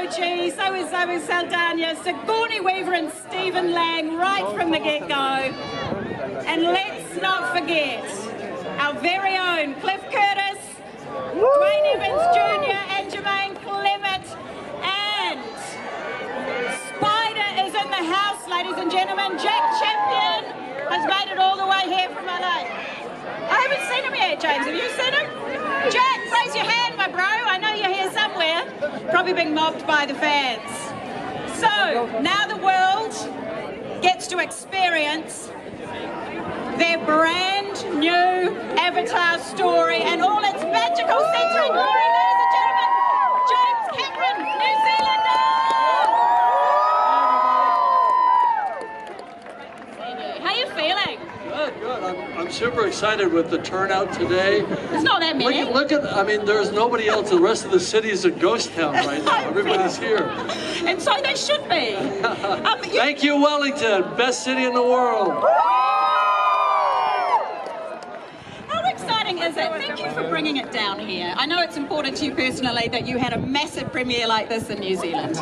Chi, so is Zoe Saldana, Sigourney Weaver and Stephen Lang right from the get-go. And let's not forget our very own Cliff Curtis, Dwayne Evans Jr. and Jermaine Clement, and Spider is in the house, ladies and gentlemen. Jack Champion has made it all the way here from LA. I haven't seen him yet, James. Have you seen him? Jack, raise your hand, my bro. I know you're here somewhere. Probably being mobbed by the fans. So, now the world gets to experience their brand new Avatar story and all its magical sensory glory, ladies and gentlemen. James Cameron, New Zealander! How are you feeling? Good. I'm super excited with the turnout today. It's not that many. Look at, I mean, there's nobody else. The rest of the city is a ghost town right now. Everybody's here. And so they should be. Thank you, Wellington. Best city in the world. How exciting is it? Thank you for bringing it down here. I know it's important to you personally that you had a massive premiere like this in New Zealand.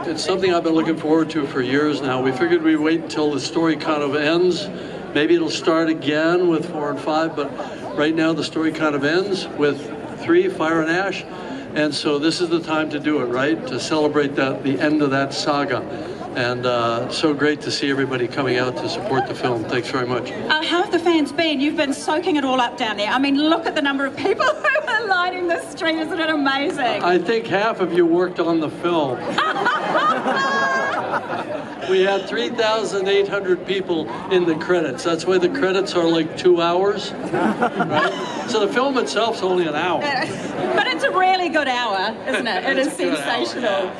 It's something I've been looking forward to for years now. We figured we'd wait until the story kind of ends. Maybe it'll start again with 4 and 5, but right now the story kind of ends with 3, Fire and Ash. And so this is the time to do it, right? To celebrate the end of that saga. And so great to see everybody coming out to support the film. Thanks very much. How have the fans been? You've been soaking it all up down there. I mean, look at the number of people who are lining the street. Isn't it amazing? I think half of you worked on the film. We had 3,800 people in the credits. That's why the credits are like 2 hours, right? So the film itself's only an hour. But it's a really good hour, isn't it? It is sensational.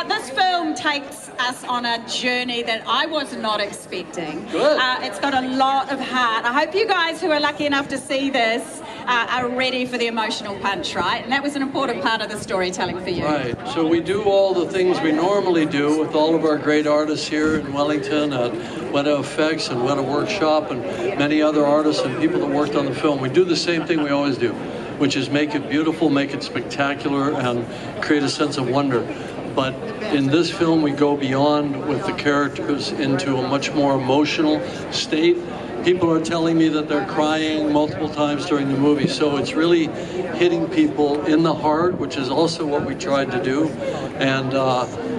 This film takes us on a journey that I was not expecting. Good. It's got a lot of heart. I hope you guys who are lucky enough to see this are ready for the emotional punch, right? And that was an important part of the storytelling for you. Right. So we do all the things we normally do with all of our great artists here in Wellington at Weta Effects and Weta Workshop and many other artists and people that worked on the film. We do the same thing we always do, which is make it beautiful, make it spectacular, and create a sense of wonder. But in this film, we go beyond with the characters into a much more emotional state. People are telling me that they're crying multiple times during the movie, so it's really hitting people in the heart, which is also what we tried to do. And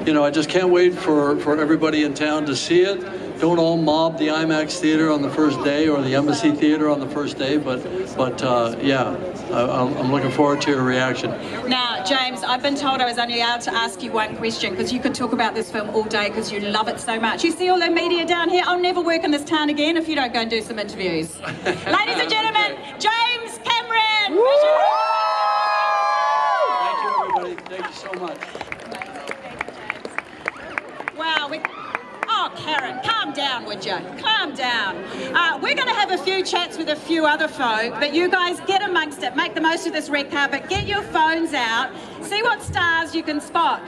you know, I just can't wait for everybody in town to see it. Don't all mob the IMAX theater on the first day or the Embassy Theater on the first day, but yeah, I'm looking forward to your reaction. Now, James, I've been told I was only allowed to ask you one question because you could talk about this film all day because you love it so much. You see all the media down here? I'll never work in this town again if you don't go and do some interviews. Ladies and gentlemen, James Cameron! Thank you, everybody. Thank you so much. Wow. Oh, Karen, calm down, would you? Calm down. We're going to have a few chats with a few other folk, but you guys get amongst it. Make the most of this red carpet. Get your phones out. See what stars you can spot.